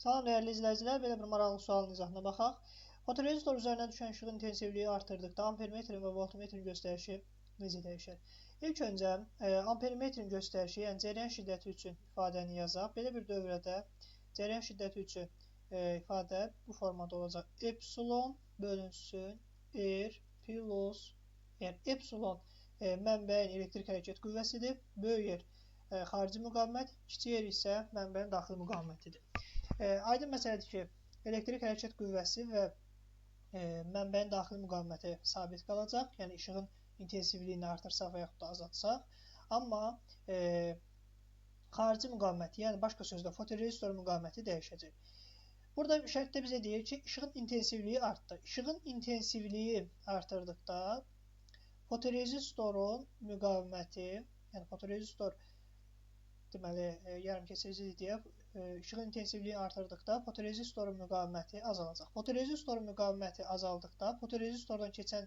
Salam dəyərli izləyicilər, belə bir maraqlı sualın izahına baxaq. Fotorezistor üzərinə düşən işığın intensivliyi artırdıqda ampermetrin və voltmetrin göstərişi necə dəyişir? İlk öncə ampermetrin göstərişi, yəni cəryan şiddəti üçün ifadəni yazaq. Belə bir dövrədə cəryan şiddəti üçün ifadə bu formada olacaq. Epsilon bölünsün R plus epsilon mənbəyin elektrik hərəkət qüvvəsidir. Böyük R xarici müqavimət, kiçik R isə mənbəyin daxili müqavimətidir. Aydın məsələdir ki, elektrik hərəkət qüvvəsi və mənbəyin daxili müqaviməti sabit qalacaq. Yəni, işığın intensivliyini artırsaq və yaxud da azaltsaq. Amma xarici müqaviməti, yəni başqa sözlə fotorezistor müqaviməti dəyişəcək. Burada şərtdə bizə deyir ki, işığın intensivliyi artdı. İşığın intensivliyi artırdıqda fotorezistorun müqaviməti, yəni fotorezistor deməli, yarımkəsici deyək, işığın intensivliyi artırdıqda fotorezistorun müqaviməti azalacaq. Fotorezistorun müqaviməti azaldıqda fotorezistordan keçən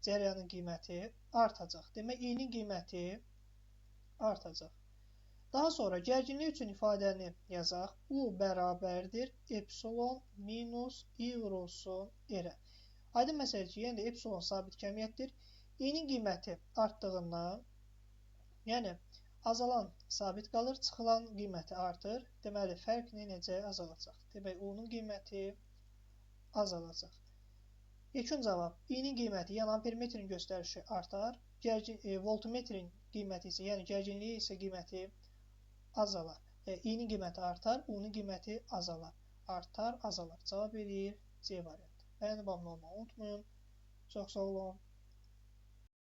cəryanın qiyməti artacaq. Demək, I-nin qiyməti artacaq. Daha sonra gərginlik üçün ifadəni yazaq. U bərabərdir epsilon minus I vurulsun R-ə. Aydın məsələdir ki, yəni epsilon sabit kəmiyyətdir. I-nin qiyməti artdığından, yəni azalan sabit qalır, çıxılan qiyməti artır. Deməli, fərq necə azalacaq? Demək, U-nun qiyməti azalacaq. Yekun cavab, I-nin qiyməti, yəni ampermetrin göstərişi artar. Voltmetrin qiyməti isə, yəni gərginliyi isə qiyməti azalar. I-nin qiyməti artar, U-nun qiyməti azalar. Artar, azalar. Cavab eləyir C variantı. Bəyənib abunə olmağı unutmayın. Çox sağ olun.